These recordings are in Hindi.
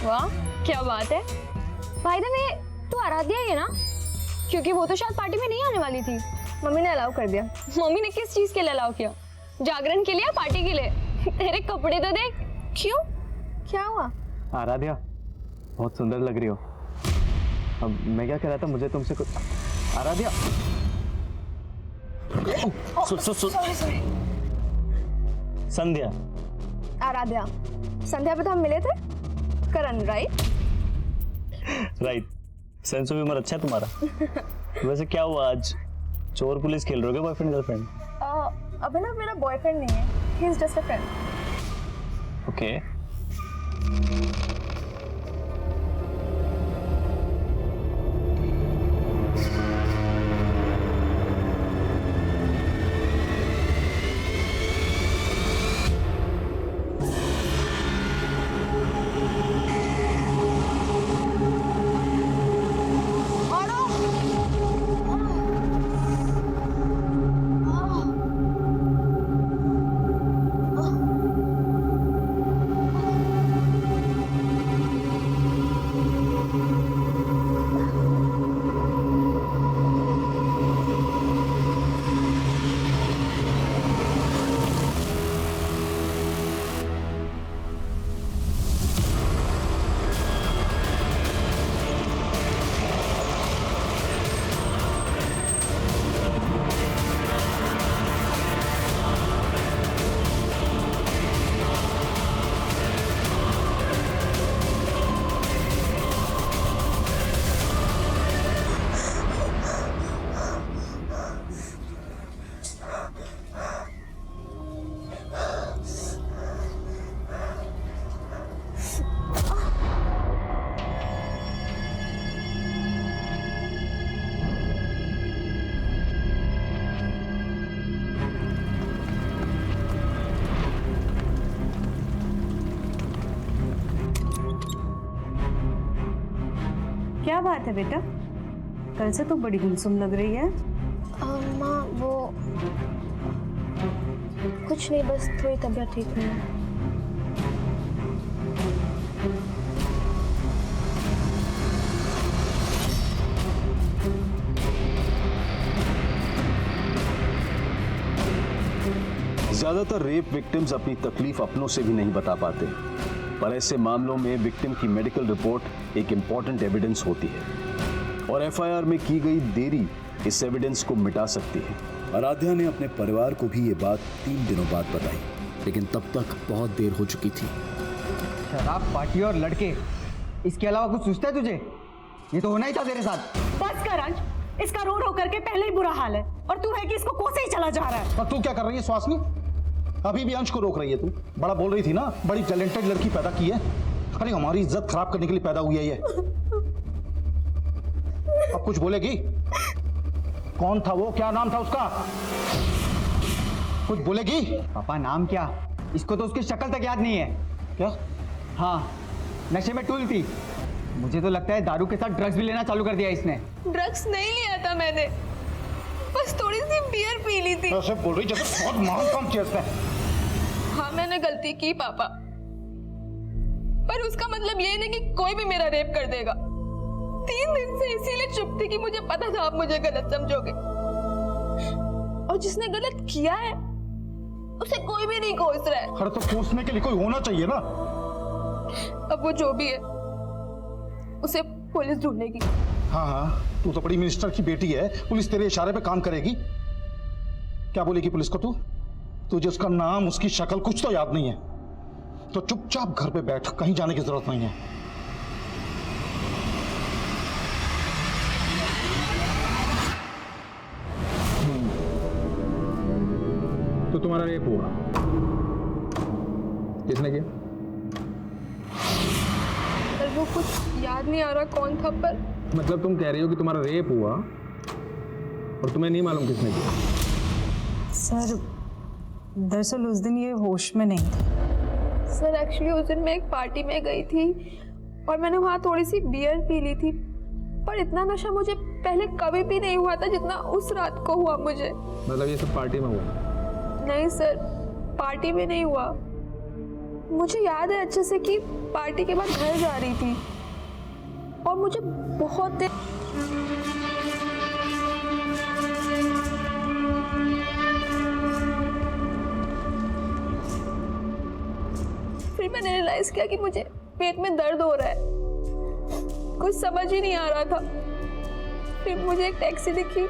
वाह क्या बात है। भाई द वे तू आराध्या है ना? क्योंकि वो तो शायद पार्टी में नहीं आने वाली थी, मम्मी ने अलाउ कर दिया। मम्मी ने किस चीज के लिए अलाउ किया? जागरण के लिए या पार्टी के लिए? तेरे कपड़े तो देख। क्यों, क्या हुआ? आराध्या बहुत सुंदर लग रही हो। अब मैं क्या कह रहा था, मुझे तुमसे कुछ। आराध्या सॉरी। संध्या। आराध्या, संध्या पे तो हम मिले थे। Karan right? Right. Sense of humour अच्छा है तुम्हारा। वैसे क्या हुआ आज, चोर पुलिस खेल रहे हो क्या बॉयफ्रेंड गर्लफ्रेंड? अभिनव मेरा बॉयफ्रेंड नहीं है, he is just a friend. Okay. क्या बात है बेटा, कल से तो बड़ी गुमसुम लग रही है। माँ वो कुछ नहीं, बस थोड़ी तबीयत ठीक नहीं है। ज्यादातर रेप विक्टिम्स अपनी तकलीफ अपनों से भी नहीं बता पाते, पर ऐसे मामलों में विक्टिम की मेडिकल रिपोर्ट एक इंपॉर्टेंट एविडेंस होती है और एफआईआर में की गई देरी इस एविडेंस को मिटा सकती है। आराध्या ने अपने परिवार को भी ये बात 3 दिनों बाद बताई, लेकिन तब तक बहुत देर हो चुकी थी। शराब, पार्टी और लड़के, इसके अलावा कुछ सोचता है तुझे? ये तो होना ही था तेरे साथ। बस कर अंश, इसका रोड होकर के पहले ही बुरा हाल है और तू है कि इसको कोसे ही चला जा रहा है। और तू क्या कर रही है स्वासनी? अभी भी अंश को रोक रही है तू। बड़ा बोल रही थी ना, बड़ी टैलेंटेड लड़की पैदा की है। अरे हमारी इज्जत खराब करने के लिए पैदा हुई है ये। अब कुछ बोलेगी? कौन था वो, क्या नाम था उसका? कुछ बोलेगी? पापा नाम क्या? इसको तो उसकी शक्ल तक याद नहीं है। क्या? हाँ, नशे में टूल थी। मुझे तो लगता है दारू के साथ ड्रग्स भी लेना चालू कर दिया इसने। ड्रग्स नहीं लिया था मैंने, बस थोड़ी सी बियर पी ली थी। ऐसे बोल रही जैसे बहुत महान काम किया इसने। हाँ मैंने गलती की पापा, पर उसका मतलब ये नहीं कि कोई भी मेरा रेप कर देगा। 3 दिन से इसीलिए चुप थी कि मुझे पता था आप मुझे गलत समझोगे, और जिसने गलत किया है उसे कोई भी नहीं कोस रहा है। अरे तो कोसने के लिए कोई होना चाहिए ना। अब वो जो भी है उसे पुलिस ढूंढेगी। हाँ हाँ, तू तो बड़ी मिनिस्टर की बेटी है, पुलिस तेरे इशारे पे काम करेगी। क्या बोलेगी पुलिस को तू? तुझे उसका नाम, उसकी शक्ल कुछ तो याद नहीं है, तो चुपचाप घर पे बैठ, कहीं जाने की जरूरत नहीं है। तो तुम्हारा रेप हुआ, किसने किया? पर वो कुछ याद नहीं आ रहा कौन था, पर मतलब तुम कह रही हो कि तुम्हारा रेप हुआ और तुम्हें नहीं मालूम किसने किया? सर दरअसल उस दिन ये होश में नहीं था। सर एक्चुअली उस दिन मैं एक पार्टी में गई थी और मैंने वहाँ थोड़ी सी बियर पी ली थी, पर इतना नशा मुझे पहले कभी भी नहीं हुआ था जितना उस रात को हुआ मुझे। मतलब ये सब पार्टी में हुआ? नहीं सर, पार्टी में नहीं हुआ। मुझे याद है अच्छे से कि पार्टी के बाद घर जा रही थी और मुझे बहुत देर फिर मैंने रियलाइज किया कि मुझे पेट में दर्द हो रहा है, कुछ समझ ही नहीं आ रहा था। फिर मुझे एक टैक्सी दिखी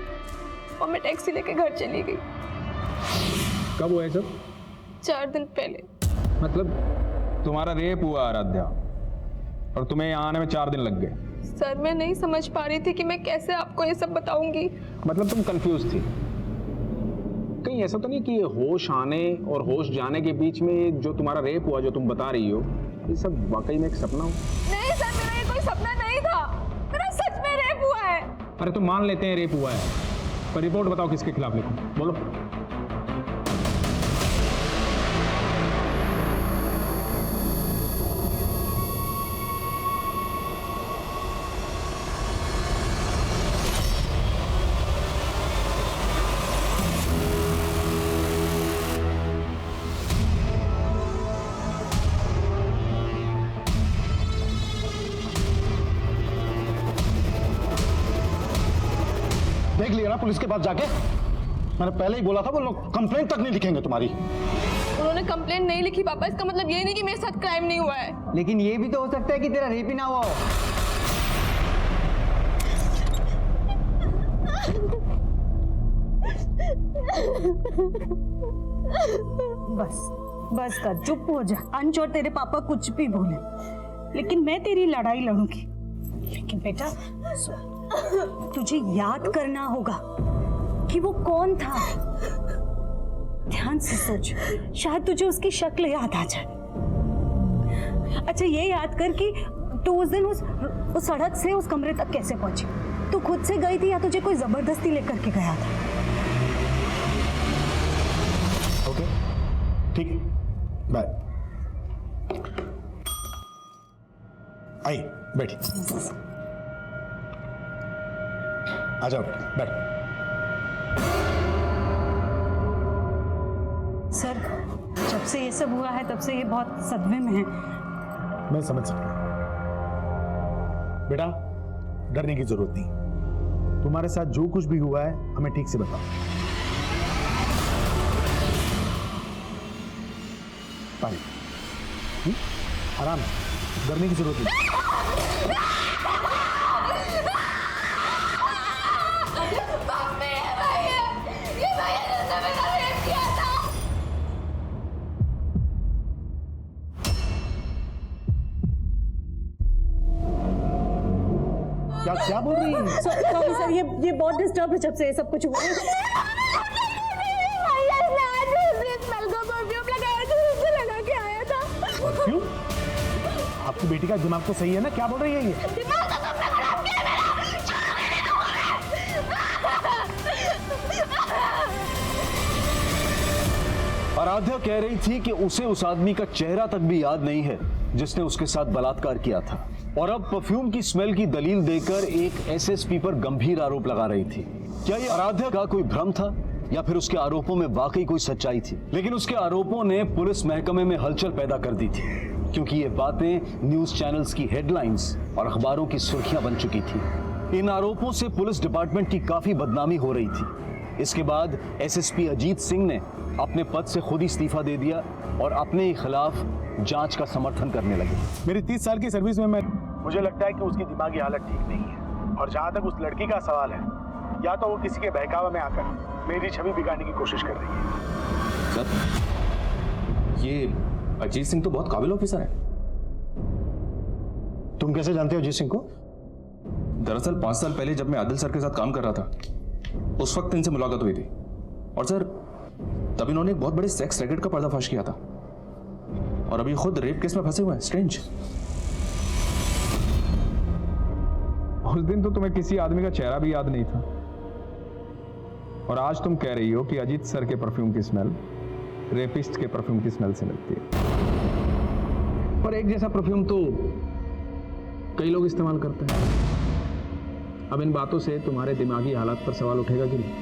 और मैं टैक्सी लेके घर चली गई। कब हुआ है सब? 4 दिन पहले। मतलब तुम्हारा रेप हुआ आराध्या और तुम्हें यहाँ आने में 4 दिन लग गए। सर मैं नहीं समझ पा रही थी कि मैं कैसे आपको ये सब बताऊंगी। मतलब तुम कंफ्यूज थी। कहीं ऐसा तो नहीं कि ये होश आने और होश जाने के बीच में जो तुम्हारा रेप हुआ, जो तुम बता रही हो, ये सब वाकई में एक सपना हो? नहीं सर, मेरा ये कोई सपना नहीं था, मेरा सच में रेप हुआ है। अरे तो मान लेते हैं रेप हुआ है, पर रिपोर्ट बताओ किसके खिलाफ लिखूं? बोलो। देख लिया ना पुलिस के पास जाके, मैंने पहले ही बोला था वो लोग कंप्लेंट तक नहीं लिखेंगे तुम्हारी। उन्होंने कंप्लेंट नहीं लिखी पापा, इसका मतलब ये नहीं कि मेरे साथ क्राइम नहीं हुआ है। लेकिन ये भी तो हो सकता है कि तेरा रेप ही ना हुआ हो। बस बस कर, चुप हो जा। अंश और तेरे पापा कुछ भी बोले, लेकिन मैं तेरी लड़ाई लड़ूंगी। लेकिन बेटा तुझे याद करना होगा कि वो कौन था। ध्यान से सोच, शायद तुझे उसकी शक्ल याद आ जाए। अच्छा ये याद कर कि तू उस दिन उस सड़क से उस कमरे तक कैसे पहुंची। तू खुद से गई थी या तुझे कोई जबरदस्ती लेकर के गया था? ओके ठीक है, बाय। आई बैठी, आ जाओ बैठ। सर जब से ये सब हुआ है तब से ये बहुत सदमे में है। मैं समझ सकता हूं बेटा, डरने की जरूरत नहीं। तुम्हारे साथ जो कुछ भी हुआ है हमें ठीक से बताओ। पानी, आराम, डरने की जरूरत नहीं। क्या बोल रही है? सॉरी सर, ये बहुत डिस्टर्ब है जब से ये सब कुछ हुआ है। क्यों? आपकी बेटी का दिमाग तो सही है ना? क्या बोल रही है ये? आराध्या कह रही थी कि उसे उस आदमी का चेहरा तक भी याद नहीं है जिसने उसके साथ बलात्कार किया था, और अब परफ्यूम की स्मेल की दलील देकर एक एसएसपी पर गंभीर आरोप लगा रही थी। क्या ये आराध्या का कोई भ्रम था या फिर उसके आरोपों में वाकई कोई सच्चाई थी? लेकिन उसके आरोपों ने पुलिस महकमे में हलचल पैदा कर दी थी, क्योंकि ये बातें न्यूज चैनल्स की हेडलाइंस और अखबारों की सुर्खियां बन चुकी थी। इन आरोपों से पुलिस डिपार्टमेंट की काफी बदनामी हो रही थी। इसके बाद एसएसपी अजीत सिंह ने अपने पद से खुद ही इस्तीफा दे दिया और अपने ही खिलाफ जांच का समर्थन करने लगे। मेरी 30 साल की सर्विस में मुझे लगता है कि उसकी दिमागी हालत ठीक नहीं है, और जहां तक उस लड़की का सवाल है, या तो वो किसी के बहकावे में आकर मेरी छवि बिगाड़ने की कोशिश कर रही है। सर, ये अजीत सिंह तो बहुत काबिल ऑफिसर है। तुम कैसे जानते हो अजीत सिंह को? दरअसल 5 साल पहले जब मैं आदिल सर के साथ काम कर रहा था, उस वक्त इनसे मुलाकात हुई थी, और सर तब इन्होंने एक बहुत बड़े सेक्स रैकेट का पर्दाफाश किया था, और अभी खुद रेप केस में फंसे हुए हैं। स्ट्रेंज। उस दिन तो तुम्हें किसी आदमी का चेहरा भी याद नहीं था, और आज तुम कह रही हो कि अजीत सर के परफ्यूम की स्मेल रेपिस्ट के परफ्यूम की स्मेल से लगती है। पर एक जैसा परफ्यूम तो कई लोग इस्तेमाल करते हैं। अब इन बातों से तुम्हारे दिमागी हालात पर सवाल उठेगा कि नहीं?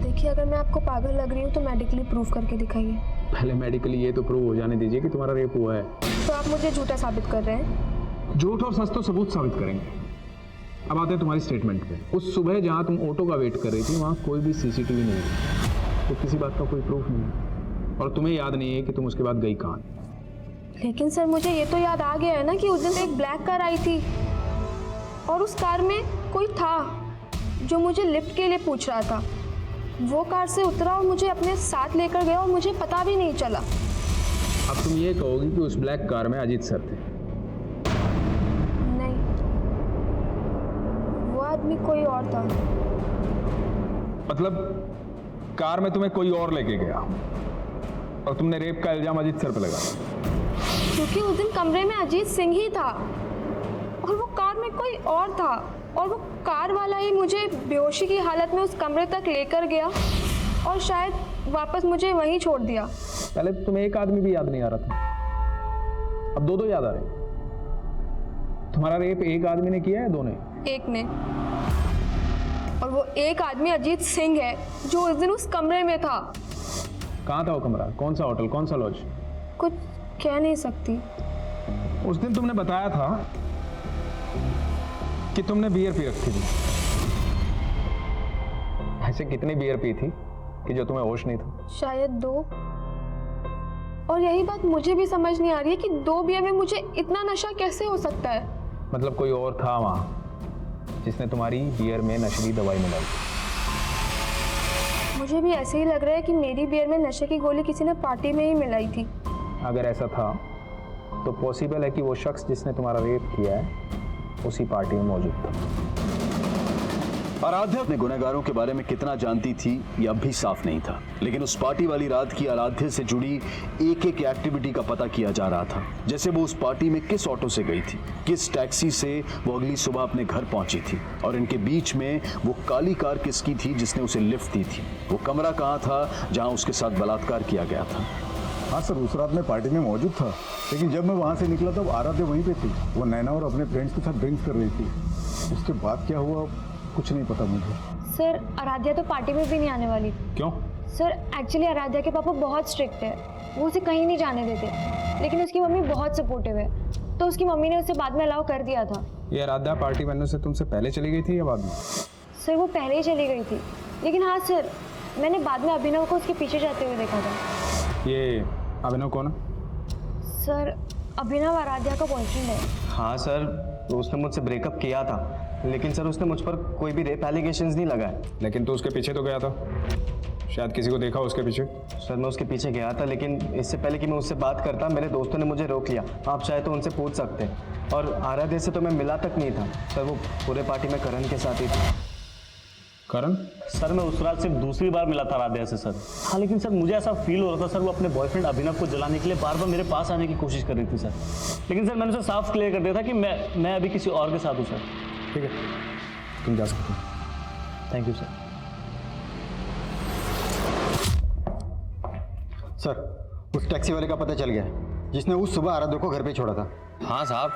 देखिए, अगर मैं आपको पागल लग रही हूँ तो मेडिकली प्रूफ करके दिखाइए। पहले मेडिकली ये तो प्रूव हो जाने दीजिए कि तुम्हारा रेप हुआ है। तो आप मुझे झूठा साबित कर रहे हैं? झूठ और सच तो सबूत साबित करेंगे। अब आते हैं तुम्हारी स्टेटमेंट पे। उस सुबह जहाँ तुम ऑटो का वेट कर रही थी वहाँ कोई भी सीसीटीवी नहीं है, तो किसी बात का कोई प्रूफ नहीं है, और तुम्हें याद नहीं है कि तुम उसके बाद गई कहाँ। लेकिन सर मुझे ये तो याद आ गया है ना कि उस दिन एक ब्लैक कार आई थी और उस कार में कोई था जो मुझे लिफ्ट के लिए पूछ रहा था। वो कार से उतरा और मुझे अपने साथ लेकर गया और मुझे पता भी नहीं चला। अब तुम ये कहोगी कि उस ब्लैक कार में अजीत सर थे? नहीं, वो आदमी कोई और था। मतलब कार में तुम्हें कोई और लेके गया और तुमने रेप का इल्जाम अजीत सर पे लगाया? क्योंकि उस दिन कमरे में अजीत सिंह ही था और वो कार में कोई और था, और वो कार वाला ही मुझे बेहोशी की हालत में उस कमरे तक लेकर गया और शायद वापस मुझे वहीं छोड़ दिया। पहले तो तुम्हें एक आदमी भी याद नहीं आ रहा था, अब दो याद आ रहे हैं। तुम्हारा रेप एक आदमी ने किया है, दो ने? एक ने, और वो एक आदमी अजीत सिंह है जो उस दिन उस कमरे में था। कहाँ था वो कमरा? कौन सा होटल, कौन सा लॉज? कुछ कह नहीं सकती। उस दिन तुमने बताया था कि तुमने बियर पी रखी थी। ऐसे कितनी बियर पी थी कि जो तुम्हें होश नहीं था? शायद 2। और यही बात मुझे भी समझ नहीं आ रही है कि 2 बियर में मुझे इतना नशा कैसे हो सकता है। मतलब कोई और था वहाँ जिसने तुम्हारी बियर में नशीली दवाई मिलाई? मुझे भी ऐसे ही लग रहा है कि मेरी बियर में नशे की गोली किसी ने पार्टी में ही मिलाई थी। अगर ऐसा था तो पॉसिबल है कि वो शख्स जिसने तुम्हारा रेप किया है उसी पार्टी में मौजूद था। आराध्या अपने गुनहगारों के बारे में कितना जानती थी ये अब भी साफ नहीं था, लेकिन उस पार्टी वाली रात की आराध्या से जुड़ी एक एक एक्टिविटी का पता किया जा रहा था। जैसे वो उस पार्टी में किस ऑटो से गई थी, किस टैक्सी से वो अगली सुबह अपने घर पहुंची थी, और इनके बीच में वो काली कार किसकी थी जिसने उसे लिफ्ट दी थी, वो कमरा कहाँ था जहाँ उसके साथ बलात्कार किया गया था। हाँ सर, उस रात मैं पार्टी में मौजूद था, लेकिन जब मैं वहाँ से निकला तब आराध्या वहीं पे थी। वो नैना और अपने फ्रेंड्स के साथ ड्रिंक्स कर रही थी। उसके बाद क्या हुआ कुछ नहीं पता मुझे। सर आराध्या तो पार्टी में भी नहीं आने वाली थी। क्यों? सर एक्चुअली आराध्या के पापा बहुत स्ट्रिक्ट है, वो उसे कहीं नहीं जाने देते, लेकिन उसकी मम्मी बहुत सपोर्टिव है, तो उसकी मम्मी ने उसे बाद में अलाउ कर दिया था। ये आराध्या पार्टी बनने से तुमसे पहले चली गई थी या बाद में? सर वो पहले ही चली गई थी, लेकिन हाँ सर मैंने बाद में अभिनव को उसके पीछे जाते हुए देखा था। ये अभिनव कौन है? सर अभिनव आराध्या का बॉयफ्रेंड है। हाँ सर, उसने मुझसे ब्रेकअप किया था, लेकिन सर उसने मुझ पर कोई भी रेप एलिगेशंस नहीं लगाए। लेकिन तू उसके पीछे तो गया था, शायद किसी को देखा उसके पीछे। सर मैं उसके पीछे गया था, लेकिन इससे पहले कि मैं उससे बात करता मेरे दोस्तों ने मुझे रोक लिया। आप चाहे तो उनसे पूछ सकते हैं। और आराध्या से तो मैं मिला तक नहीं था सर, वो पूरे पार्टी में करण के साथ ही था। करण? सर मैं उस रात सिर्फ दूसरी बार मिला था आराध्या से सर। हाँ लेकिन सर मुझे ऐसा फील हो रहा था सर, वो अपने बॉयफ्रेंड अभिनव को जलाने के लिए बार बार मेरे पास आने की कोशिश कर रही थी सर। लेकिन सर मैंने उसे साफ क्लियर कर दिया था कि मैं अभी किसी और के साथ हूँ सर। ठीक है, तुम जा सकते हो। Thank you sir. सर उस टैक्सी वाले का पता चल गया जिसने उस सुबह आराध्या को घर पे छोड़ा था। हाँ साहब,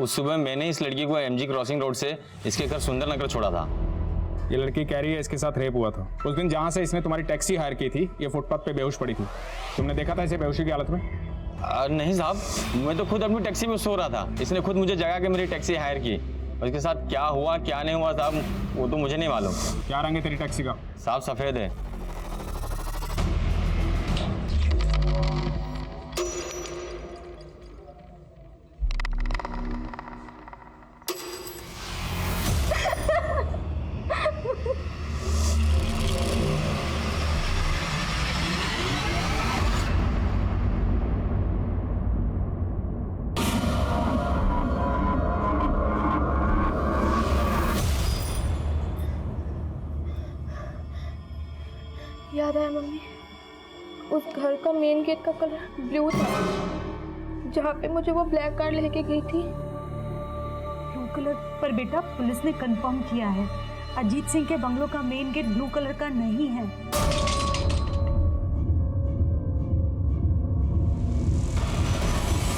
उस सुबह मैंने इस लड़की को एमजी क्रॉसिंग रोड से इसके घर सुंदर नगर छोड़ा था। ये लड़की कह रही है इसके साथ रेप हुआ था। उस दिन जहाँ से इसने तुम्हारी टैक्सी हायर की थी ये फुटपाथ पे बेहोश पड़ी थी, तुमने देखा था इसे बेहोशी की हालत में? नहीं साहब, मैं तो खुद अपनी टैक्सी में सो रहा था, इसने खुद मुझे जगा के मेरी टैक्सी हायर की। और इसके साथ क्या हुआ क्या नहीं हुआ साहब वो तो मुझे नहीं मालूम। क्या रंग है तेरी टैक्सी का? साहब सफ़ेद है। याद आया मम्मी, उस घर का मेन गेट का कलर ब्लू था जहाँ पे मुझे वो ब्लैक कार लेके गई थी। Blue colour? पर बेटा पुलिस ने कंफर्म किया है अजीत सिंह के बंगलों का मेन गेट ब्लू कलर का नहीं है।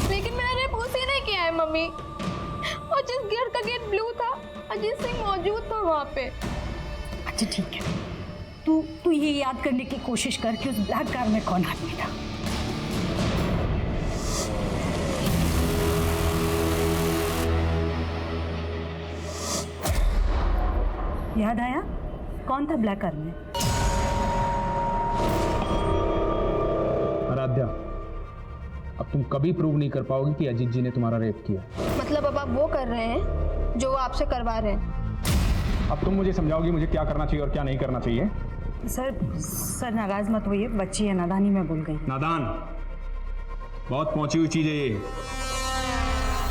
लेकिन मेरा रेप उसी ने किया है मम्मी, और जिस घर का गेट ब्लू था अजीत सिंह मौजूद था वहाँ पे। अच्छा ठीक है, तू ये याद करने की कोशिश कर कि उस ब्लैक कार में कौन आदमी था। याद आया कौन था ब्लैक कार में? आराध्या, अब तुम कभी प्रूव नहीं कर पाओगी कि अजीत जी ने तुम्हारा रेप किया। मतलब अब आप वो कर रहे हैं जो वो आपसे करवा रहे हैं। अब तुम मुझे समझाओगी मुझे क्या करना चाहिए और क्या नहीं करना चाहिए? सर नाराज मत होइए, बच्ची है, नादानी में भूल गई। नादान बहुत पहुंची हुई चीज है ये।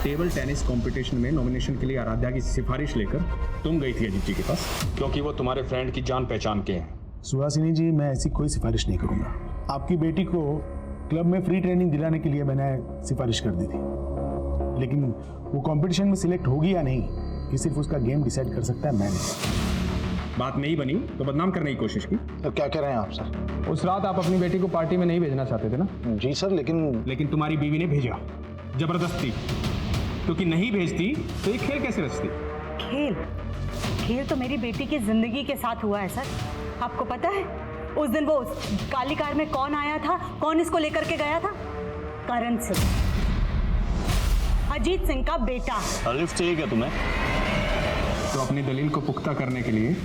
टेबल टेनिस कंपटीशन में नॉमिनेशन के लिए आराध्या की सिफारिश लेकर तुम गई थी अजीत जी के पास, क्योंकि वो तुम्हारे फ्रेंड की जान पहचान के हैं। सुहासिनी जी, मैं ऐसी कोई सिफारिश नहीं करूंगा। आपकी बेटी को क्लब में फ्री ट्रेनिंग दिलाने के लिए मैंने सिफारिश कर दी थी, लेकिन वो कंपटीशन में सिलेक्ट होगी या नहीं ये सिर्फ उसका गेम डिसाइड कर सकता है, मैं नहीं। बात नहीं बनी तो बदनाम करने की कोशिश की। तो क्या कह रहे हैं आप सर? उस रात आप अपनी बेटी को पार्टी में नहीं भेजना चाहते थे ना? जी सर, लेकिन तुम्हारी बीवी ने भेजा जबरदस्ती, क्योंकि नहीं भेजती तो ये खेल कैसे रचती? खेल तो मेरी बेटी की जिंदगी के साथ हुआ है सर। आपको पता है उस दिन वो काली कार में कौन आया था, कौन इसको लेकर के गया था? करण सिंह, अजीत सिंह का बेटा। लिफ्ट चाहिए क्या तुम्हें? तो अपनी दलील को पुख्ता करने के लिए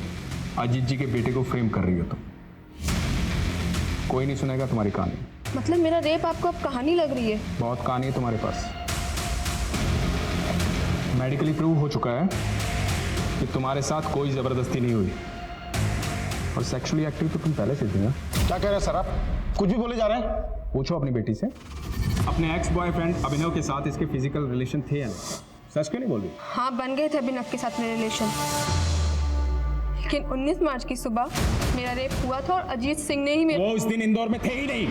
अजीत जी के बेटे को फ्रेम कर रही हो तुम। कोई नहीं सुनेगा तुम्हारी कहानी। मतलब मेरा रेप आपको अब कहानी लग रही है? बहुत कहानी है तुम्हारे पास। मेडिकली प्रूव हो चुका है कि तुम्हारे साथ कोई जबरदस्ती नहीं हुई, और सेक्सुअली एक्टिव तो तुम पहले से थी ना। क्या कह रहे हैं सर आप? कुछ भी बोले जा रहे हैं। पूछो अपनी बेटी से, अपने एक्स बॉयफ्रेंड अभिनव के साथ इसके फिजिकल रिलेशन थे या नहीं? सच क्यों नहीं बोल रही? हाँ, बन गए थे अभिनव के साथ मेरे रिलेशन, लेकिन 19 मार्च की सुबह मेरा रेप हुआ था और अजीत सिंह ने ही वो उस दिन इंदौर में थे ही नहीं।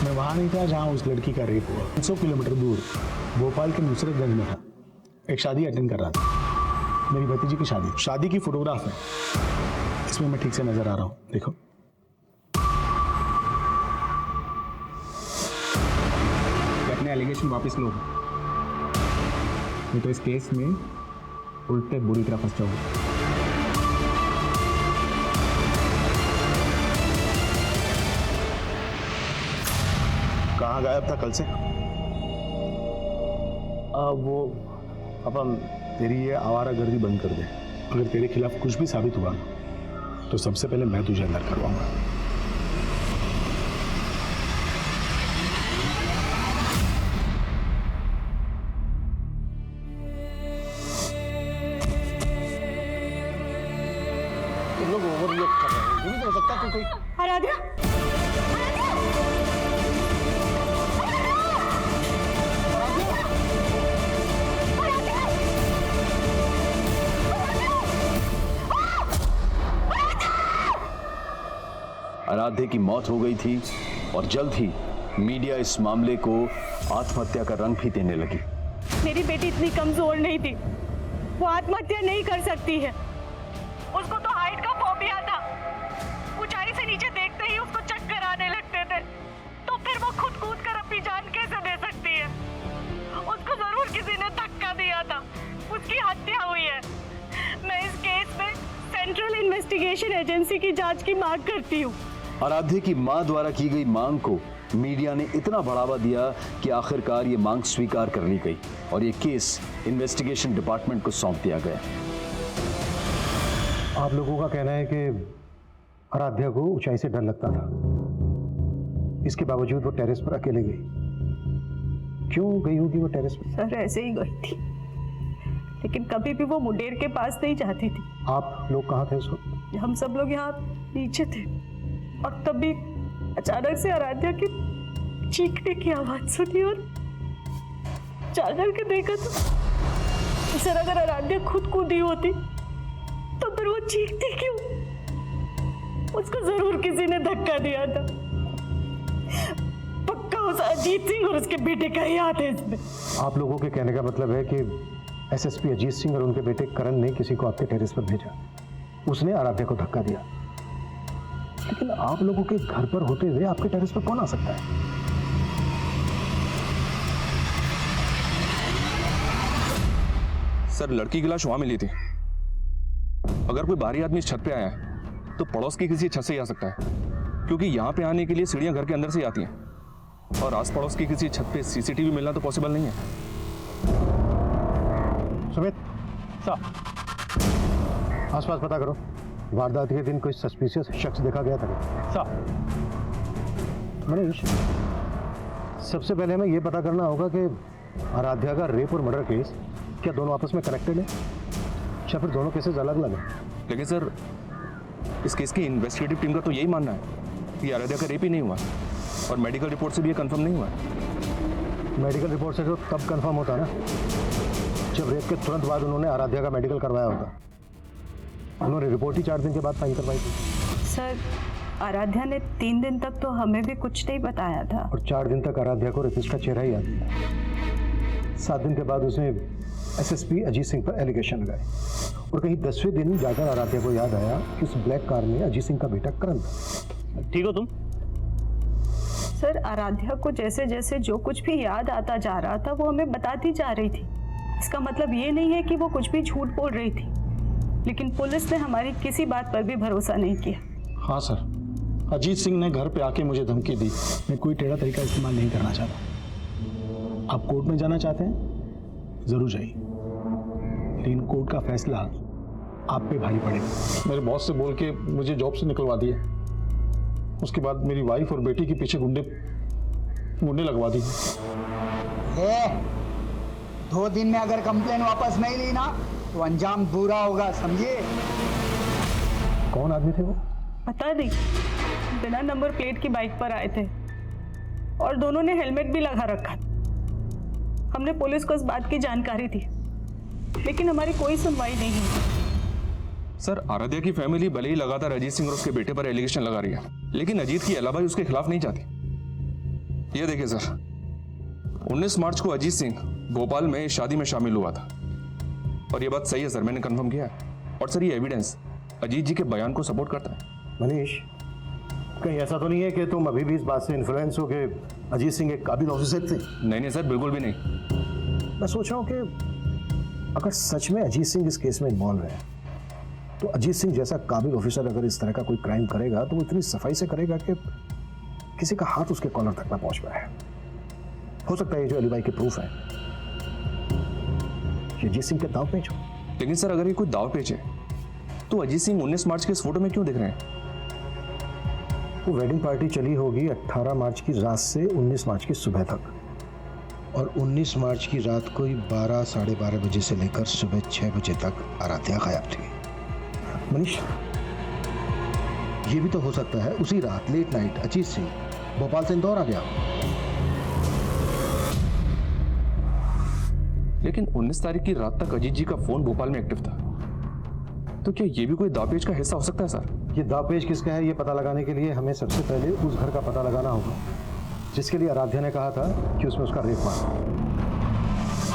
मैं वहां नहीं था जहां उस लड़की का रेप हुआ। 100 किलोमीटर दूर भोपाल के नुसरतगंज में था। एक शादी अटेंड कर रहा था, मेरी भतीजी की शादी की फोटोग्राफ है, इसमें मैं ठीक से नजर आ रहा हूँ, देखो। अपने एलिगेशन वापस लो, नहीं तो इस केस में उल्टे बुरी तरह फंस जाओगे। कहाँ गायब था कल से? वो अपन तेरी ये आवारागर्दी बंद कर दे। अगर तेरे खिलाफ कुछ भी साबित हुआ ना तो सबसे पहले मैं तुझे अंदर करवाऊंगा। तुम लोग ओवररिएक्ट कर रहे हो। ये भी तो हो सकता है कि कोई आराध्या, आराध्या की मौत हो गई थी और जल्द ही मीडिया इस मामले को आत्महत्या का रंग भी देने लगी। मेरी बेटी इतनी कमजोर नहीं थी, वो आत्महत्या नहीं कर सकती है। उसको तो हाइट का फोबिया था, ऊंचाई से नीचे देखते ही उसको चक्कर आने लगते थे, तो फिर वो खुद कूद कर अपनी जान कैसे दे सकती है? उसको जरूर किसी ने धक्का दिया था, उसकी हत्या हुई है। मैं इस केस में सेंट्रल इन्वेस्टिगेशन एजेंसी की जांच की मांग करती हूँ। आराध्या की मां द्वारा की गई मांग को मीडिया ने इतना बढ़ावा दिया कि आखिरकार ये मांग स्वीकार कर ली गई और ये केस इन्वेस्टिगेशन डिपार्टमेंट को सौंप दिया गया। आप लोगों का कहना है कि आराध्या को ऊंचाई से डर लगता था, इसके बावजूद वो टेरेस पर अकेले गई। क्यों गई होगी वो टेरेस पर? सर ऐसे ही गई थी, लेकिन कभी भी वो मुंडेर के पास नहीं जाती थी। आप लोग कहाँ थे उस वक्त? हम सब लोग यहाँ नीचे थे और तभी अचानक से आराध्या की चीखने की आवाज सुनी और जाकर के देखा तो सर अगर आराध्या खुद कूदी होती तो फिर वो चीखती क्यों? उसको जरूर किसी ने धक्का दिया था। पक्का उस अजीत सिंह और उसके बेटे का ही हाथ है इसमें। आप लोगों के कहने का मतलब है कि एसएसपी अजीत सिंह और उनके बेटे करण ने किसी को आपके टेरेस पर भेजा, उसने आराध्या को धक्का दिया। लेकिन आप लोगों के घर पर होते हुए आपके टेरेस पर कौन आ सकता है? सर, लड़की की लाश वहां मिली थी। अगर कोई बाहरी आदमी इस छत पे आया है तो पड़ोस की किसी छत से ही आ सकता है, क्योंकि यहाँ पे आने के लिए सीढ़ियां घर के अंदर से ही आती हैं और आस पड़ोस की किसी छत पे सीसीटीवी मिलना तो पॉसिबल नहीं है। सुमित, आसपास पता करो। वारदात के दिन कोई सस्पिशियस शख्स देखा गया था क्या? मनीष, सबसे पहले हमें यह पता करना होगा कि आराध्या का रेप और मर्डर केस क्या दोनों आपस में कनेक्टेड है या फिर दोनों केसेस अलग अलग हैं? लेकिन सर इस केस की इन्वेस्टिगेटिव टीम का तो यही मानना है कि आराध्या का रेप ही नहीं हुआ और मेडिकल रिपोर्ट से भी ये कंफर्म नहीं हुआ। मेडिकल रिपोर्ट से तो तब कंफर्म होता ना जब रेप के तुरंत बाद उन्होंने आराध्या का मेडिकल करवाया होता। उन्होंने रिपोर्ट ही 4 दिन के बाद फाइल करवाई थी। सर, आराध्या ने 3 दिन तक तो हमें भी कुछ नहीं बताया था। और 4 दिन तक आराध्या को रेपिस्ट का चेहरा ही याद था। 7 दिन के बाद उसने एसएसपी अजीत सिंह पर एलिगेशन लगाए और कहीं 10वें दिन जाकर आराध्या को याद आया कि उस ब्लैक कार में अजीत सिंह का बेटा करण था। ठीक हो तुम? सर, आराध्या को जैसे जैसे जो कुछ भी याद आता जा रहा था वो हमें बताती जा रही थी। इसका मतलब ये नहीं है कि वो कुछ भी झूठ बोल रही थी, लेकिन पुलिस ने हमारी किसी बात पर भी भरोसा नहीं किया। हाँ सर, अजीत सिंह ने घर पे आके मुझे धमकी दी। मैं कोई टेढ़ा तरीका इस्तेमाल नहीं करना चाहता। आप कोर्ट में जाना चाहते हैं, जरूर जाइए, लेकिन कोर्ट का फैसला आप पे भारी पड़ेगा। मेरे बॉस से बोल के मुझे जॉब से निकलवा दिए। उसके बाद मेरी वाइफ और बेटी के पीछे गुंडे लगवा दी। 2 दिन में अगर कंप्लेन वापस नहीं ली ना तो अंजाम बुरा होगा, समझिए। कौन आदमी थे वो? पता नहीं, बिना नंबर प्लेट की बाइक पर आए थे और दोनों ने हेलमेट भी लगा रखा। हमने पुलिस को इस बात की जानकारी दी, लेकिन हमारी कोई सुनवाई नहीं हुई। सर आराध्या की फैमिली भले ही लगातार अजीत सिंह और उसके बेटे पर एलिगेशन लगा रही है, लेकिन अजीत की अलाबाई उसके खिलाफ नहीं जाती। ये देखिए सर, 19 मार्च को अजीत सिंह भोपाल में शादी में शामिल हुआ था और ये बात सही है सर, मैंने कंफर्म किया है। और सर ये एविडेंस अजीत जी के बयान को सपोर्ट करता है। मनीष, कहीं ऐसा तो नहीं है कि तुम अभी भी इस बात से इन्फ्लुएंस हो कि अजीत सिंह एक काबिल ऑफिसर थे? नहीं सर, बिल्कुल भी नहीं। मैं सोच रहा हूँ कि अगर सच में अजीत सिंह इस केस में इन्वॉल्व है तो अजीत सिंह जैसा काबिल ऑफिसर अगर इस तरह का कोई क्राइम करेगा तो वो इतनी सफाई से करेगा कि किसी का हाथ उसके कॉलर तक ना पहुंच पाए। हो सकता है ये जो अलीबाई के प्रूफ है ये अजीत सिंह के दाव पेच हो। लेकिन सर अगर ये कोई दाव पेच है तो अजीत सिंह 19 मार्च के इस फोटो में क्यों दिख रहे हैं? वो वेडिंग पार्टी चली होगी 18 मार्च की रात से 19 मार्च की सुबह तक, और 19 मार्च की रात को ही 12 साढ़े 12 बजे से लेकर सुबह 6 बजे तक आराध्या गायब थी। मनीष, ये भी तो हो सकता है उसी रात लेट नाइट अजीत सिंह भोपाल से इंदौर आ गया। लेकिन 19 तारीख की रात तक अजीत जी का फोन भोपाल में एक्टिव था, तो क्या ये भी कोई दावपेच का हिस्सा हो सकता है सर? ये दावपेच किसका है ये पता लगाने के लिए हमें सबसे पहले उस घर का पता लगाना होगा जिसके लिए आराध्या ने कहा था कि उसमें उसका रेप हुआ।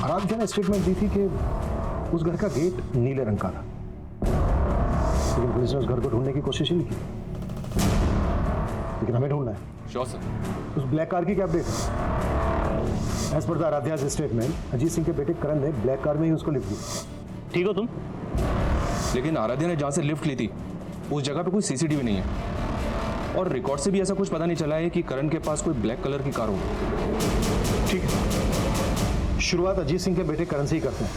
आराध्या ने स्टेटमेंट दी थी कि उस घर का गेट नीले रंग का था, लेकिन पुलिस ने उस घर को ढूंढने की कोशिश ही नहीं की। लेकिन हमें ढूंढना है। Sure sir. उस ब्लैक कार की क्या अपडेट है? As per the Aaradhya's statement Ajit Singh के बेटे करण ने ब्लैक कार में ही उसको लिफ्ट दी। ठीक हो तुम? लेकिन आराध्या ने जहां से लिफ्ट ली थी उस जगह पे कोई सीसीटीवी नहीं है और रिकॉर्ड से भी ऐसा कुछ पता नहीं चला है कि करण के पास कोई ब्लैक कलर की कार हो। ठीक है, शुरुआत अजीत सिंह के बेटे करण से ही करते हैं।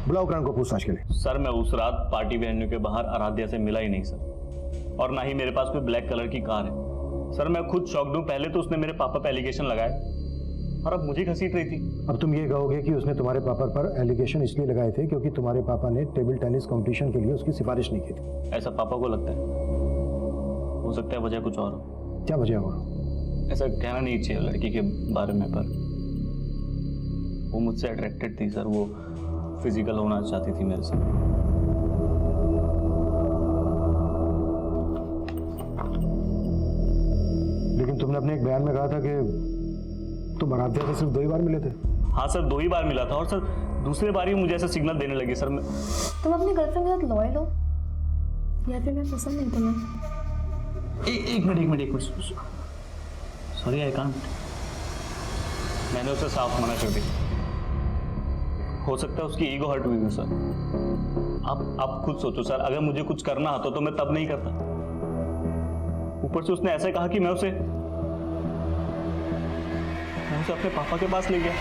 बुलाओ करण को पूछताछ के लिए। सर मैं उस रात पार्टी वेन्यू के बाहर आराध्या से मिला ही नहीं सर, और ना ही मेरे पास कोई ब्लैक कलर की कार है। सर मैं खुद शॉक्ड हूँ। पहले तो उसने मेरे पापा पे एलिगेशन लगाए और अब मुझे घसीट रही थी। अब तुम ये कहोगे कि उसने तुम्हारे पापा पर एलिगेशन इसलिए लगाए थे क्योंकि तुम्हारे पापा ने टेबल टेनिस कंपटीशन के लिए उसकी सिफारिश नहीं की थी। ऐसा पापा को लगता है। हो सकता है वजह कुछ और हो। क्या वजह हो? ऐसा कहना नहीं चाहिए लड़की के बारे में, पर वो मुझसे अट्रैक्टेड थी सर। वो फिजिकल होना चाहती थी मेरे से। लेकिन तुमने अपने एक बयान में कहा था कि तुम आराध्या से सिर्फ 2 ही बार मिले थे। हाँ सर 2 ही बार मिला था, और सर दूसरे बार ही मुझे ऐसा सिग्नल देने लगी सर। तुम अपनी गर्लफ्रेंड के साथ लॉयल हो या फिर मैं पसंद नहीं तुम्हें? एक मिनट सॉरी आई कांट। मैंने उसे साफ मना कर दिया। हो सकता है उसकी ईगो हर्ट हुई सर। आप खुद सोचो सर, अगर मुझे कुछ करना होता तो मैं तब नहीं करता। ऊपर से उसने ऐसे कहा कि मैं उसे अपने पापा के पास ले गया।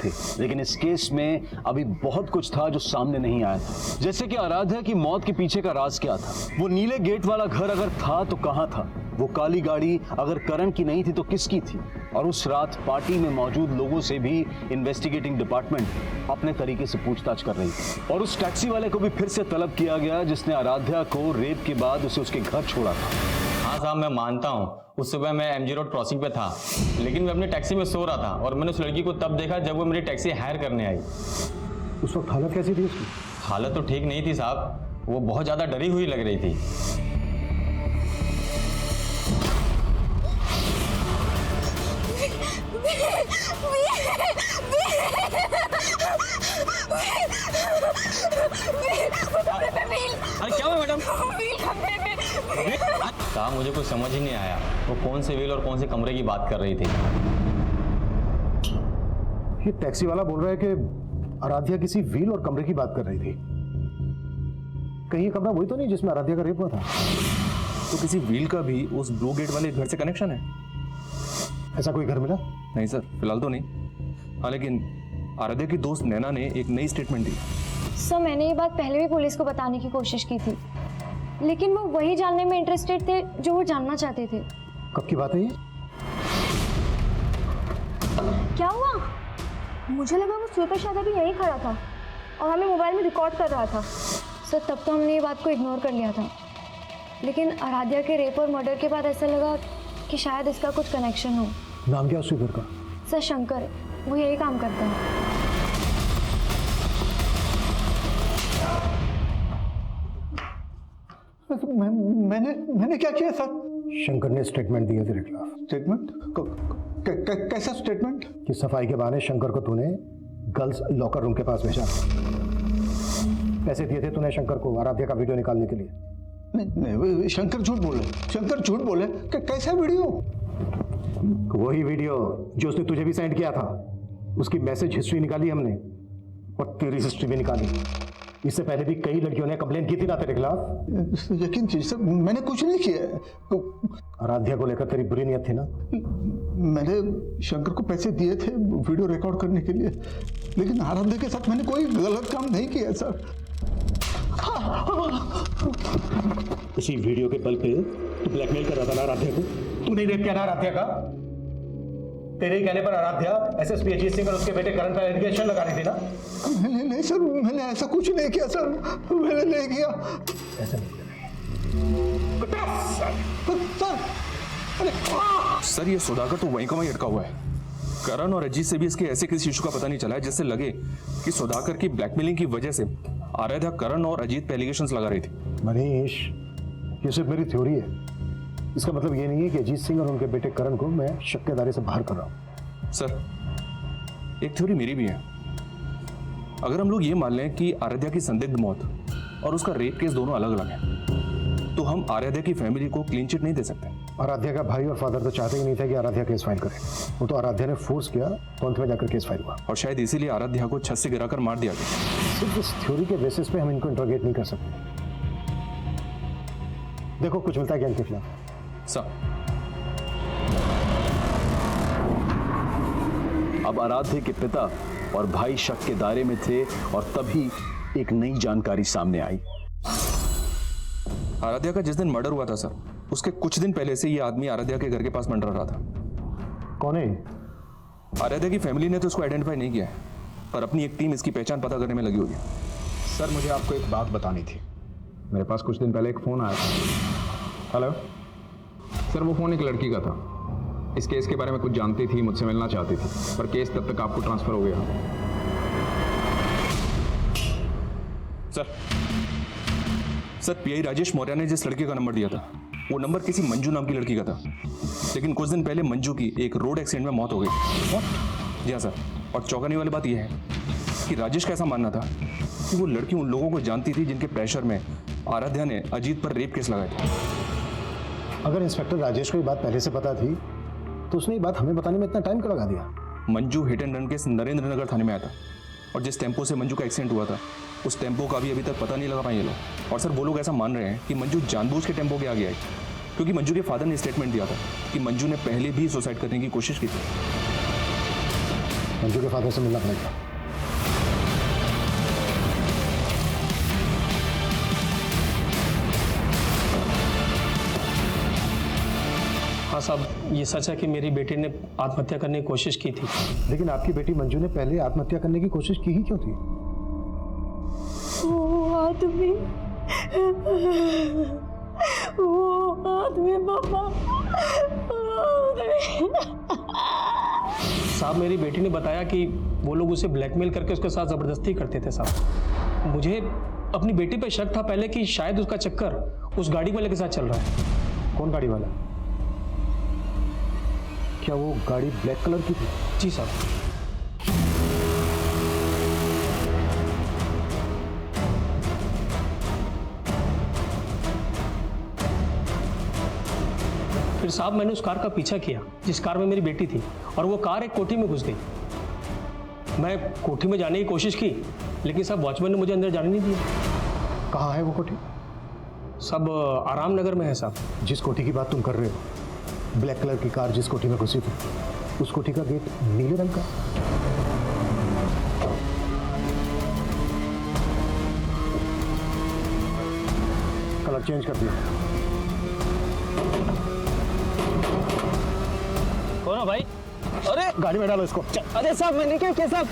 थे, लेकिन इस केस में अभी बहुत कुछ था जो सामने नहीं आया था। जैसे कि आराध्या की मौत के पीछे का राज क्या था, वो नीले गेट वाला घर अगर था तो कहां था, वो काली गाड़ी अगर करण की नहीं थी तो किसकी थी, और उस रात पार्टी में मौजूद लोगों से भी इन्वेस्टिगेटिंग डिपार्टमेंट अपने तरीके से पूछताछ कर रही थी। और उस टैक्सी वाले को भी फिर से तलब किया गया जिसने आराध्या को रेप के बाद उसे उसके घर छोड़ा था। हाँ साहब, मैं मानता हूँ उस सुबह मैं MG रोड क्रॉसिंग पे था, लेकिन मैं अपनी टैक्सी में सो रहा था और मैंने उस लड़की को तब देखा जब वो मेरी टैक्सी हायर करने आई। उस वक्त हालत कैसी थी उसकी? हालत तो ठीक नहीं थी साहब, वो बहुत ज़्यादा डरी हुई लग रही थी। अरे क्या हुआ मैडम? साहब मुझे कुछ समझ ही नहीं आया, वो कौन से व्हील और कौन से कमरे की बात कर रही थी। ये टैक्सी वाला बोल रहा है कि आराध्या किसी व्हील और कमरे की बात कर रही थी। कहीं ये कमरा वही तो नहीं जिसमें आराध्या का रेप हुआ था? तो किसी व्हील का भी उस ब्लू गेट वाले घर से कनेक्शन है? ऐसा कोई घर मिला? नहीं सर, फिलहाल तो नहीं। हाँ, लेकिन आराध्या की दोस्त नैना ने एक नई स्टेटमेंट दी। सर मैंने ये बात पहले भी पुलिस को बताने की कोशिश की थी, लेकिन वो वही जानने में इंटरेस्टेड थे जो वो जानना चाहते थे। कब की बात है ये? क्या हुआ? मुझे लगा वो श्वेता शायद अभी यहीं खड़ा था और हमें मोबाइल में रिकॉर्ड कर रहा था। सर तब तो हमने ये बात को इग्नोर कर लिया था, लेकिन आराध्या के रेप और मर्डर के बाद ऐसा लगा कि शायद इसका कुछ कनेक्शन हो। नाम क्या उस घर का? सर शंकर, वो यही काम करता है। मैंने क्या किया सर? शंकर ने स्टेटमेंट दिया तेरे खिलाफ। स्टेटमेंट? कैसा स्टेटमेंट? कि सफाई के बहाने शंकर को तूने गर्ल्स लॉकर रूम के पास भेजा। पैसे दिए थे तूने शंकर को आराध्या का वीडियो निकालने के लिए। नहीं, शंकर झूठ बोले। शंकर झूठ बोले? कैसा वीडियो? वही वीडियो जो उसने तुझे भी सेंड किया था। उसकी मैसेज हिस्ट्री निकाली हमने और तेरी हिस्ट्री भी निकाली। इससे पहले भी कई लड़कियों ने कंप्लेन की थी ना तेरे खिलाफ। यकीन कीजिए सर, मैंने कुछ नहीं किया। आराध्या को लेकर तेरी बुरी नियत थी ना? मैंने शंकर को पैसे दिए थे वीडियो रिकॉर्ड करने के लिए, लेकिन आराध्या के साथ मैंने कोई गलत काम नहीं किया सर। इसी वीडियो के बल पे तू ब्लैकमेल कर रहा था ना आराध्या को? तू नहीं रेप किया ना आराध्या का? तेरे ही कहने पर आराध्या एसएसपी अजीत सिंह और उसके बेटे करण पर एलिगेशन लगा रही थी ना? नहीं सर, मैंने ऐसा कुछ नहीं किया सर, मैंने नहीं किया। ऐसा नहीं किया सर, ये सुधाकर तो वहीं का वहीं अटका हुआ है। करण और अजीत से भी इसके ऐसे किसी इशू का पता नहीं चला है जिससे लगे कि सुधाकर की ब्लैकमेलिंग की वजह से आराध्या करण और अजीत पे एलिगेशंस लगा रही थी। मनीष, ये सिर्फ मेरी थ्योरी है। इसका मतलब ये नहीं है कि अजीत सिंह और उनके बेटे करण को मैं शक के दायरे से बाहर कर रहा हूं। सर, एक थ्योरी मेरी भी है। अगर हम लोग ये मान लें कि आराध्या की संदिग्ध मौत और उसका रेप केस दोनों अलग अलग हैं, तो हम आराध्या की फैमिली को क्लीन चिट नहीं दे सकते। आराध्या का भाई और फादर तो चाहते ही नहीं थे कि आराध्या केस फाइल करे। वो तो आराध्या ने फोर्स किया तो अंत में जाकर केस फाइल हुआ। और शायद इसीलिए आराध्या को छत से गिराकर मार दिया गया। सिर्फ इस थ्योरी के बेसिस पे हम इनको इंट्रोगेट नहीं कर सकते। देखो कुछ मिलता है क्या इनके खिलाफ? अब आराध्या के पिता और भाई शक के दायरे में थे और तभी एक नई जानकारी सामने आई। आराध्या का जिस दिन मर्डर हुआ था सर, उसके कुछ दिन पहले से ये आदमी आराध्या के घर के पास मंडरा रहा था। कौन है? आराध्या की फैमिली ने तो उसको आइडेंटिफाई नहीं किया है, पर अपनी एक टीम इसकी पहचान पता करने में लगी हुई है। सर, मुझे आपको एक बात बतानी थी। मेरे पास कुछ दिन पहले एक फोन आया था। हेलो सर, वो फोन एक लड़की का था। इस केस के बारे में कुछ जानती थी, मुझसे मिलना चाहती थी, पर केस तब तक आपको ट्रांसफर हो गया। सर, पीआई राजेश मौर्य ने जिस लड़के का नंबर दिया था, वो नंबर किसी मंजू नाम की लड़की का था। लेकिन कुछ दिन पहले मंजू की एक रोड एक्सीडेंट में मौत हो गई। जी हाँ सर, और चौंकाने वाली बात यह है कि राजेश का ऐसा मानना था कि वो लड़की उन लोगों को जानती थी जिनके प्रेशर में आराध्या ने अजीत पर रेप केस लगाए थे। अगर इंस्पेक्टर राजेश को ये बात पहले से पता थी तो उसने ये बात हमें बताने में इतना टाइम क्यों लगा दिया? Manju hit and run case Narendra Nagar थाने में आया था, और जिस टेम्पो से मंजू का एक्सीडेंट हुआ था, उस टेम्पो का भी अभी तक पता नहीं लगा पाए ये लोग। और सर, वो लोग ऐसा मान रहे हैं कि मंजू जानबूझ के टेम्पो के आगे आई, क्योंकि मंजू के फादर ने स्टेटमेंट दिया था कि मंजू ने पहले भी सुसाइड करने की कोशिश की थी। मंजू के फादर से मिलना पड़ेगा। हाँ साहब, ये सच है कि मेरी बेटी ने आत्महत्या करने की कोशिश की थी। लेकिन आपकी बेटी मंजू ने पहले आत्महत्या करने की कोशिश की ही क्यों थी? वो आदमी पापा, साहब मेरी बेटी ने बताया कि वो लोग उसे ब्लैकमेल करके उसके साथ ज़बरदस्ती करते थे साहब। मुझे अपनी बेटी पे शक था पहले कि शायद उसका चक्कर उस गाड़ी वाले के साथ चल रहा है। कौन गाड़ी वाला? क्या वो गाड़ी ब्लैक कलर की थी? जी साहब। फिर साहब मैंने उस कार का पीछा किया जिस कार में मेरी बेटी थी, और वो कार एक कोठी में घुस गई। मैं कोठी में जाने की कोशिश की, लेकिन साहब वॉचमैन ने मुझे अंदर जाने नहीं दिया। कहाँ है वो कोठी? सब आराम नगर में है साहब। जिस कोठी की बात तुम कर रहे हो, ब्लैक कलर की कार जिस कोठी में घुसी थी, उस कोठी का गेट नीले रंग का। कलर चेंज कर दिया। कौन हो भाई? अरे गाड़ी में डालो इसको। अरे साहब मैंने क्या किया साहब?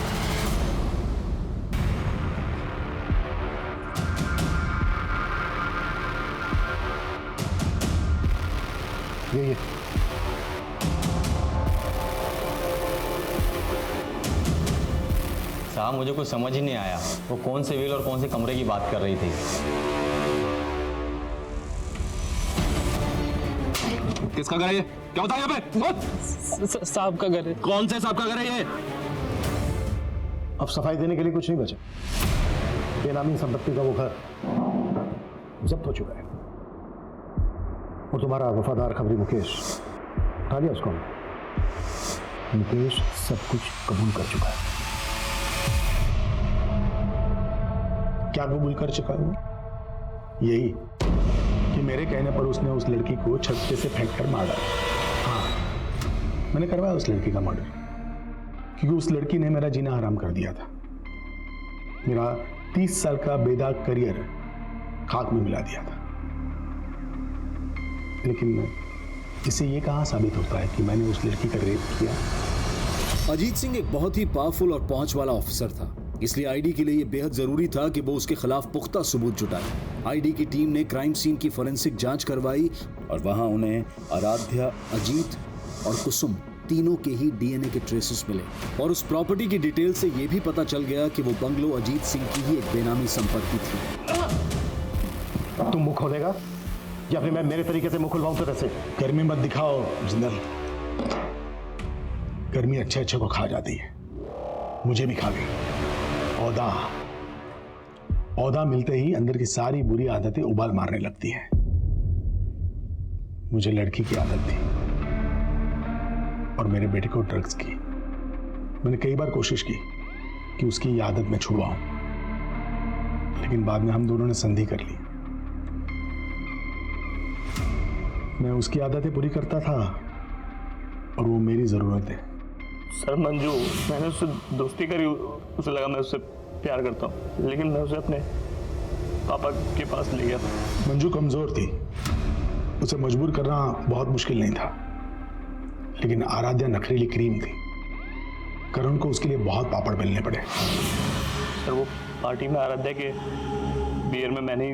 ये साहब मुझे कुछ समझ ही नहीं आया, वो कौन से व्हील और कौन से कमरे की बात कर रही थी। किसका घर है ये? क्या होता है यहाँ पे? साहब का घर है। कौन से साहब का घर है ये? अब सफाई देने के लिए कुछ नहीं बचा। बेनामी संपत्ति का वो घर जब्त हो चुका है, और तुम्हारा वफादार खबरी मुकेश उठा लिया उसको। मुकेश सब कुछ कबूल कर चुका है। क्या कबूल कर चुका हूं? यही कि मेरे कहने पर उसने उस लड़की को छत पे से फेंक कर मारा। हाँ, मैंने करवाया उस लड़की का मर्डर, क्योंकि उस लड़की ने मेरा जीना हराम कर दिया था। मेरा 30 साल का बेदाग करियर खाक में मिला दिया था। लेकिन इससे ये कहाँ साबित होता है कि मैंने उस लड़की का रेप किया? अजीत सिंह एक बहुत ही पावरफुल और पहुंच वाला ऑफिसर था, इसलिए आईडी के लिए यह बेहद जरूरी था कि वो उसके खिलाफ पुख्ता सबूत जुटाए। आईडी की टीम ने क्राइम सीन की फोरेंसिक जांच करवाई, और वहां उन्हें आराध्या, अजीत और कुसुम तीनों के ही डीएनए के ट्रेसेस मिले, और उस प्रॉपर्टी की डिटेल से यह भी पता चल गया कि वो बंगलो अजीत सिंह की ही एक बेनामी संपत्ति थी। तुम मुंह खोलेगा या फिर मैं मेरे तरीके से मुंह खुलवाऊं तो कैसे? गर्मी मत दिखाओ जिंदल, गर्मी अच्छे को खा जाती है, मुझे भी खा गई। औदा मिलते ही अंदर की सारी बुरी आदतें उबाल मारने लगती हैं। मुझे लड़की की आदत थी और मेरे बेटे को ड्रग्स की। मैंने कई बार कोशिश की कि उसकी ये आदत मैं छुड़वाऊं, लेकिन बाद में हम दोनों ने संधि कर ली। मैं उसकी आदतें पूरी करता था और वो मेरी जरूरत है। सर मंजू, मैंने उससे दोस्ती करी, उसे लगा मैं उससे प्यार करता हूँ, लेकिन मैं उसे अपने पापा के पास ले गया। मंजू कमजोर थी, उसे मजबूर करना बहुत मुश्किल नहीं था, लेकिन आराध्या नखरीली क्रीम थी। करण को उसके लिए बहुत पापड़ बेलने पड़े। सर वो पार्टी में आराध्या के बियर में मैंने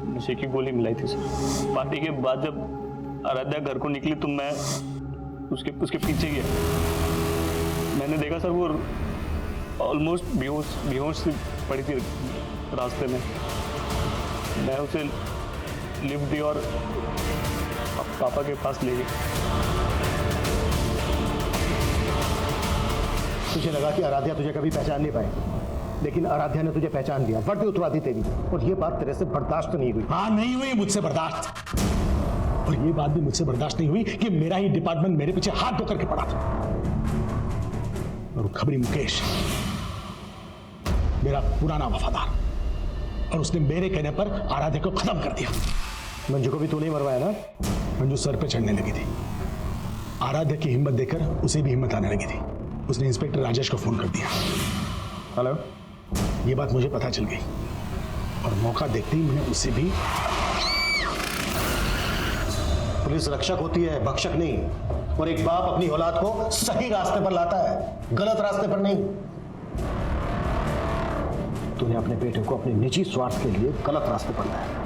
नशे की गोली मिलाई थी सर। पार्टी के बाद जब आराध्या घर को निकली तो मैं उसके पीछे गया। मैंने देखा सर वो ऑलमोस्ट बेहोश सी पड़ी थी रास्ते में। मैं उसे लिफ्ट दी और पापा के पास ले गई। तुझे लगा कि आराध्या तुझे कभी पहचान नहीं पाएगी, लेकिन आराध्या ने तुझे पहचान लिया, वर्दी उतरवा दी तेरी, और ये बात तेरे से बर्दाश्त नहीं हुई। हाँ, नहीं हुई मुझसे बर्दाश्त, और ये बात भी मुझसे बर्दाश्त नहीं हुई कि मेरा ही डिपार्टमेंट मेरे पीछे हाथ धो करके पड़ा था। और वो खबरी मुकेश मेरा पुराना वफादार, और उसने मेरे कहने पर आराध्या को खत्म कर दिया। मंजू को भी तू नहीं मरवाया ना? मंजू सर पे चढ़ने लगी थी। आराध्या की हिम्मत देखकर उसे भी हिम्मत आने लगी थी। उसने इंस्पेक्टर राजेश को फोन कर दिया। हेलो। ये बात मुझे पता चल गई और मौका देखते ही मैंने उसे भी। पुलिस रक्षक होती है, भक्षक नहीं। और एक बाप अपनी औलाद को सही रास्ते पर लाता है, गलत रास्ते पर नहीं। तूने अपने बेटे को अपने निजी स्वार्थ के लिए गलत रास्ते पर लाया।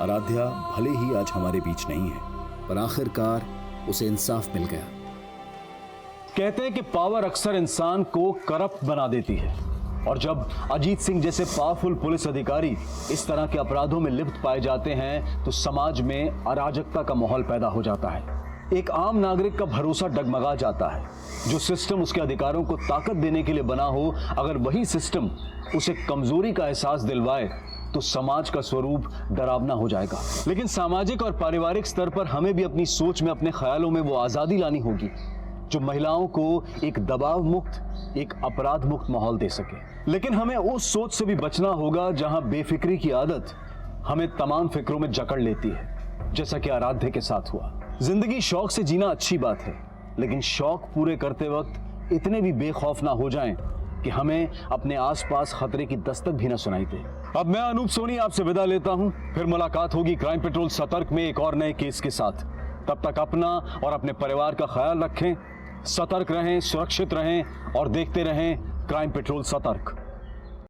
आराध्या भले ही आज हमारे बीच नहीं है, पर आखिरकार उसे इंसाफ मिल गया। कहते हैं कि पावर अक्सर इंसान को करप्ट बना देती है, और जब अजीत सिंह जैसे पावरफुल पुलिस अधिकारी इस तरह के अपराधों में लिप्त पाए जाते हैं तो समाज में अराजकता का माहौल पैदा हो जाता है। एक आम नागरिक का भरोसा डगमगा जाता है। जो सिस्टम उसके अधिकारों को ताकत देने के लिए बना हो, अगर वही सिस्टम उसे कमजोरी का एहसास दिलवाए तो समाज का स्वरूप डरावना हो जाएगा। लेकिन सामाजिक और पारिवारिक स्तर पर हमें भी अपनी सोच में, अपने ख्यालों में वो आजादी लानी होगी जो महिलाओं को एक दबाव मुक्त, एक अपराध मुक्त माहौल दे सके। लेकिन हमें उस सोच से भी बचना होगा जहां बेफिक्री की आदत हमें तमाम फिक्रों में जकड़ लेती है, जैसा कि आराध्य के साथ हुआ। जिंदगी शौक से जीना अच्छी बात है, लेकिन शौक पूरे करते वक्त इतने भी बेखौफ ना हो जाएं कि हमें अपने आसपास खतरे की दस्तक भी ना सुनाई दे। अब मैं अनूप सोनी आपसे विदा लेता हूं, फिर मुलाकात होगी क्राइम पेट्रोल सतर्क में एक और नए केस के साथ। तब तक अपना और अपने परिवार का ख्याल रखें, सतर्क रहें, सुरक्षित रहें और देखते रहें क्राइम पेट्रोल सतर्क।